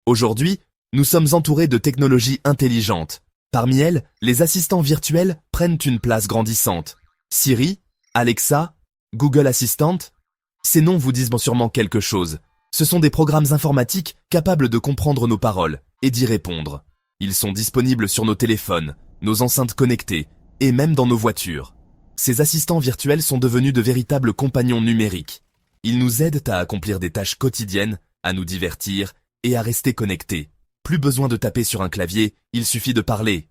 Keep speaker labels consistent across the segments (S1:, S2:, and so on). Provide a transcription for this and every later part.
S1: Aujourd'hui, nous sommes entourés de technologies intelligentes. Parmi elles, les assistants virtuels prennent une place grandissante. Siri, Alexa, Google Assistant, ces noms vous disent sûrement quelque chose. Ce sont des programmes informatiques capables de comprendre nos paroles et d'y répondre. Ils sont disponibles sur nos téléphones, nos enceintes connectées et même dans nos voitures. Ces assistants virtuels sont devenus de véritables compagnons numériques. Ils nous aident à accomplir des tâches quotidiennes, à nous divertir et à rester connectés. Plus besoin de taper sur un clavier, il suffit de parler.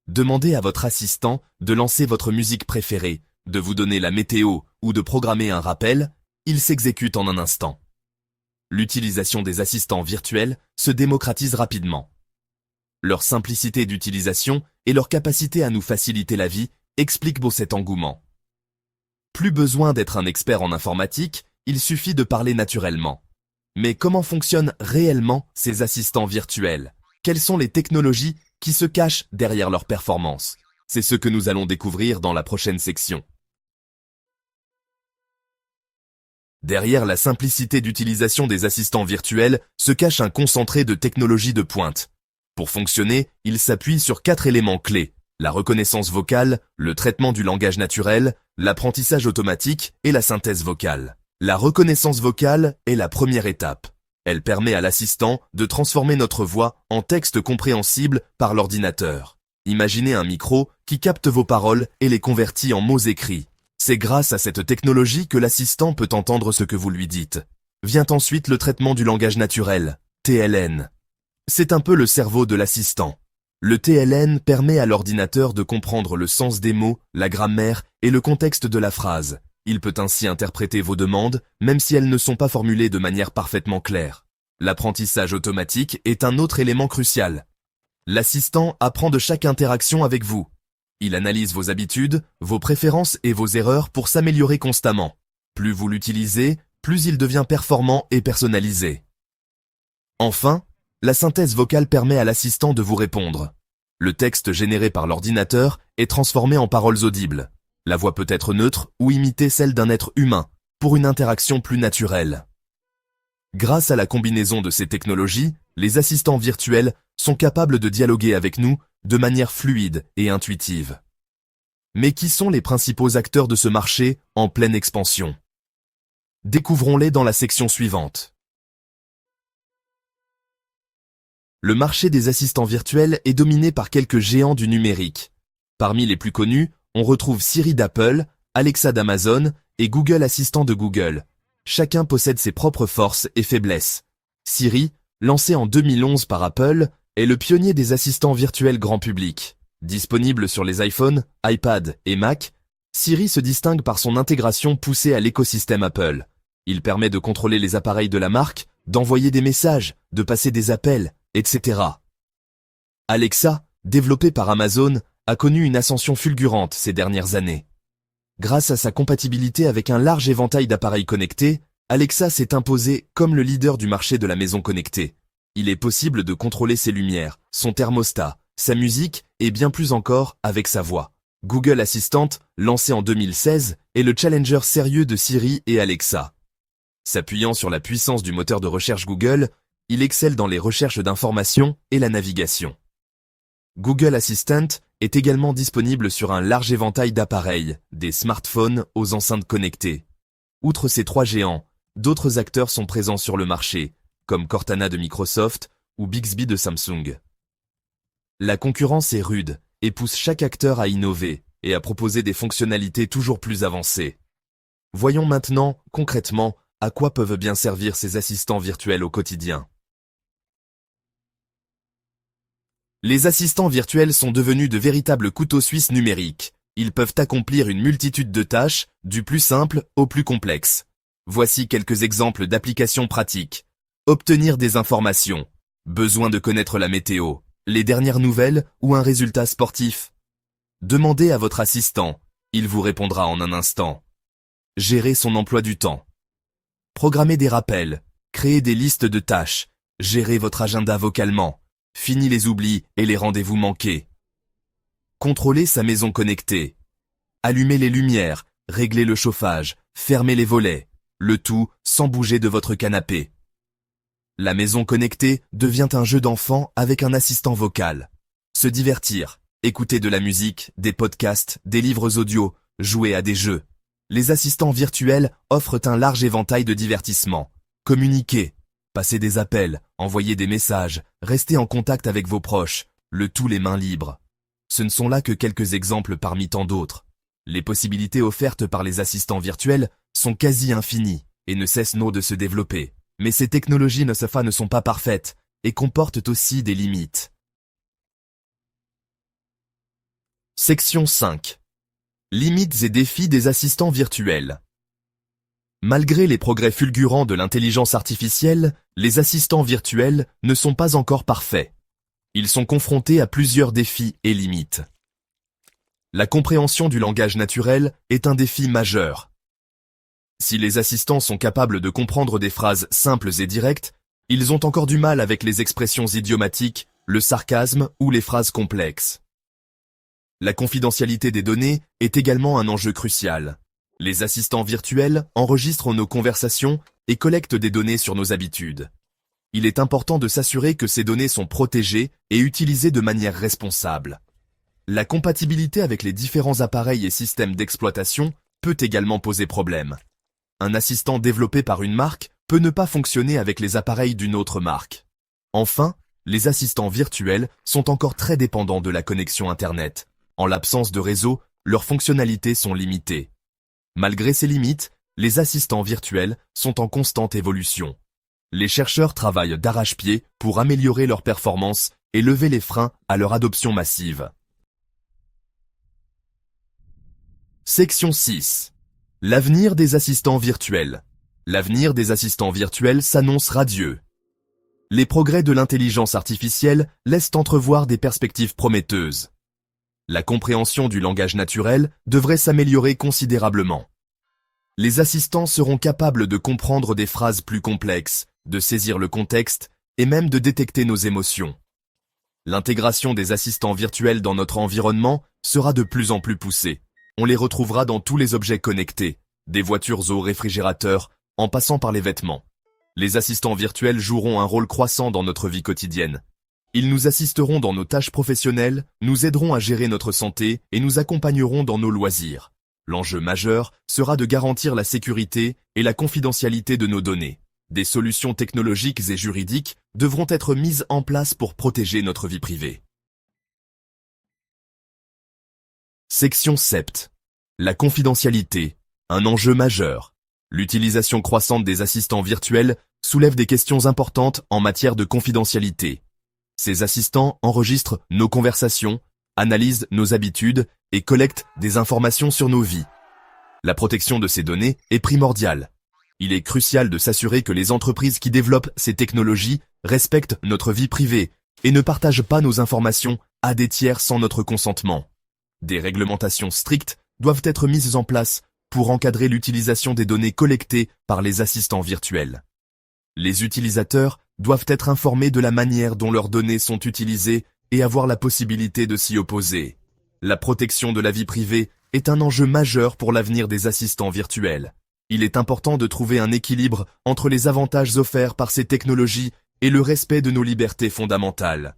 S1: Demandez à votre assistant de lancer votre musique préférée, de vous donner la météo ou de programmer un rappel, il s'exécute en un instant. L'utilisation des assistants virtuels se démocratise rapidement. Leur simplicité d'utilisation et leur capacité à nous faciliter la vie expliquent cet engouement. Plus besoin d'être un expert en informatique, il suffit de parler naturellement. Mais comment fonctionnent réellement ces assistants virtuels? Quelles sont les technologies qui se cachent derrière leur performance? C'est ce que nous allons découvrir dans la prochaine section. Derrière la simplicité d'utilisation des assistants virtuels se cache un concentré de technologies de pointe. Pour fonctionner, il s'appuie sur 4 éléments clés: la reconnaissance vocale, le traitement du langage naturel, l'apprentissage automatique et la synthèse vocale. La reconnaissance vocale est la première étape. Elle permet à l'assistant de transformer notre voix en texte compréhensible par l'ordinateur. Imaginez un micro qui capte vos paroles et les convertit en mots écrits. C'est grâce à cette technologie que l'assistant peut entendre ce que vous lui dites. Vient ensuite le traitement du langage naturel, TLN. C'est un peu le cerveau de l'assistant. Le TLN permet à l'ordinateur de comprendre le sens des mots, la grammaire et le contexte de la phrase. Il peut ainsi interpréter vos demandes, même si elles ne sont pas formulées de manière parfaitement claire. L'apprentissage automatique est un autre élément crucial. L'assistant apprend de chaque interaction avec vous. Il analyse vos habitudes, vos préférences et vos erreurs pour s'améliorer constamment. Plus vous l'utilisez, plus il devient performant et personnalisé. Enfin, la synthèse vocale permet à l'assistant de vous répondre. Le texte généré par l'ordinateur est transformé en paroles audibles. La voix peut être neutre ou imiter celle d'un être humain, pour une interaction plus naturelle. Grâce à la combinaison de ces technologies, les assistants virtuels sont capables de dialoguer avec nous de manière fluide et intuitive. Mais qui sont les principaux acteurs de ce marché en pleine expansion? Découvrons-les dans la section suivante. Le marché des assistants virtuels est dominé par quelques géants du numérique. Parmi les plus connus, on retrouve Siri d'Apple, Alexa d'Amazon et Google Assistant de Google. Chacun possède ses propres forces et faiblesses. Siri, lancé en 2011 par Apple, est le pionnier des assistants virtuels grand public. Disponible sur les iPhones, iPad et Mac, Siri se distingue par son intégration poussée à l'écosystème Apple. Il permet de contrôler les appareils de la marque, d'envoyer des messages, de passer des appels, etc. Alexa, développé par Amazon, a connu une ascension fulgurante ces dernières années. Grâce à sa compatibilité avec un large éventail d'appareils connectés, Alexa s'est imposé comme le leader du marché de la maison connectée. Il est possible de contrôler ses lumières, son thermostat, sa musique et bien plus encore avec sa voix. Google Assistant, lancé en 2016, est le challenger sérieux de Siri et Alexa. S'appuyant sur la puissance du moteur de recherche Google, il excelle dans les recherches d'informations et la navigation. Google Assistant est également disponible sur un large éventail d'appareils, des smartphones aux enceintes connectées. Outre ces 3 géants, d'autres acteurs sont présents sur le marché, comme Cortana de Microsoft ou Bixby de Samsung. La concurrence est rude et pousse chaque acteur à innover et à proposer des fonctionnalités toujours plus avancées. Voyons maintenant, concrètement, à quoi peuvent bien servir ces assistants virtuels au quotidien. Les assistants virtuels sont devenus de véritables couteaux suisses numériques. Ils peuvent accomplir une multitude de tâches, du plus simple au plus complexe. Voici quelques exemples d'applications pratiques. Obtenir des informations. Besoin de connaître la météo, les dernières nouvelles ou un résultat sportif. Demandez à votre assistant. Il vous répondra en un instant. Gérer son emploi du temps. Programmer des rappels. Créer des listes de tâches. Gérer votre agenda vocalement. Fini les oublis et les rendez-vous manqués. Contrôler sa maison connectée. Allumer les lumières, régler le chauffage, fermer les volets. Le tout sans bouger de votre canapé. La maison connectée devient un jeu d'enfant avec un assistant vocal. Se divertir, écouter de la musique, des podcasts, des livres audio, jouer à des jeux. Les assistants virtuels offrent un large éventail de divertissements. Communiquer, passer des appels, envoyer des messages, rester en contact avec vos proches, le tout les mains libres. Ce ne sont là que quelques exemples parmi tant d'autres. Les possibilités offertes par les assistants virtuels sont quasi infinies et ne cessent de se développer. Mais ces technologies ne sont pas parfaites et comportent aussi des limites. Section 5. Limites et défis des assistants virtuels. Malgré les progrès fulgurants de l'intelligence artificielle, les assistants virtuels ne sont pas encore parfaits. Ils sont confrontés à plusieurs défis et limites. La compréhension du langage naturel est un défi majeur. Si les assistants sont capables de comprendre des phrases simples et directes, ils ont encore du mal avec les expressions idiomatiques, le sarcasme ou les phrases complexes. La confidentialité des données est également un enjeu crucial. Les assistants virtuels enregistrent nos conversations et collectent des données sur nos habitudes. Il est important de s'assurer que ces données sont protégées et utilisées de manière responsable. La compatibilité avec les différents appareils et systèmes d'exploitation peut également poser problème. Un assistant développé par une marque peut ne pas fonctionner avec les appareils d'une autre marque. Enfin, les assistants virtuels sont encore très dépendants de la connexion Internet. En l'absence de réseau, leurs fonctionnalités sont limitées. Malgré ces limites, les assistants virtuels sont en constante évolution. Les chercheurs travaillent d'arrache-pied pour améliorer leurs performances et lever les freins à leur adoption massive. Section 6. L'avenir des assistants virtuels. L'avenir des assistants virtuels s'annonce radieux. Les progrès de l'intelligence artificielle laissent entrevoir des perspectives prometteuses. La compréhension du langage naturel devrait s'améliorer considérablement. Les assistants seront capables de comprendre des phrases plus complexes, de saisir le contexte et même de détecter nos émotions. L'intégration des assistants virtuels dans notre environnement sera de plus en plus poussée. On les retrouvera dans tous les objets connectés, des voitures au réfrigérateur, en passant par les vêtements. Les assistants virtuels joueront un rôle croissant dans notre vie quotidienne. Ils nous assisteront dans nos tâches professionnelles, nous aideront à gérer notre santé et nous accompagneront dans nos loisirs. L'enjeu majeur sera de garantir la sécurité et la confidentialité de nos données. Des solutions technologiques et juridiques devront être mises en place pour protéger notre vie privée. Section 7. La confidentialité, un enjeu majeur. L'utilisation croissante des assistants virtuels soulève des questions importantes en matière de confidentialité. Ces assistants enregistrent nos conversations, analysent nos habitudes et collectent des informations sur nos vies. La protection de ces données est primordiale. Il est crucial de s'assurer que les entreprises qui développent ces technologies respectent notre vie privée et ne partagent pas nos informations à des tiers sans notre consentement. Des réglementations strictes doivent être mises en place pour encadrer l'utilisation des données collectées par les assistants virtuels. Les utilisateurs doivent être informés de la manière dont leurs données sont utilisées et avoir la possibilité de s'y opposer. La protection de la vie privée est un enjeu majeur pour l'avenir des assistants virtuels. Il est important de trouver un équilibre entre les avantages offerts par ces technologies et le respect de nos libertés fondamentales.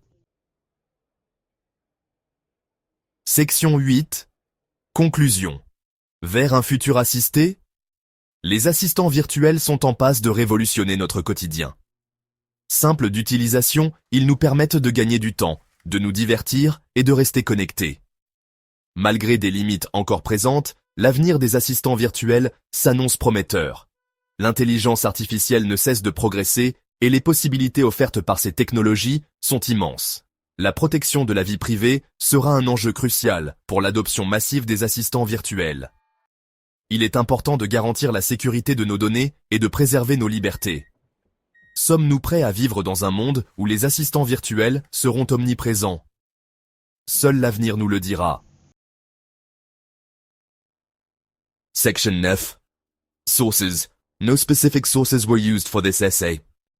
S1: Section 8. Conclusion. Vers un futur assisté? Les assistants virtuels sont en passe de révolutionner notre quotidien. Simples d'utilisation, ils nous permettent de gagner du temps, de nous divertir et de rester connectés. Malgré des limites encore présentes, l'avenir des assistants virtuels s'annonce prometteur. L'intelligence artificielle ne cesse de progresser et les possibilités offertes par ces technologies sont immenses. La protection de la vie privée sera un enjeu crucial pour l'adoption massive des assistants virtuels. Il est important de garantir la sécurité de nos données et de préserver nos libertés. Sommes-nous prêts à vivre dans un monde où les assistants virtuels seront omniprésents? Seul l'avenir nous le dira. Section 9. Sources. No specific sources were used for this essay.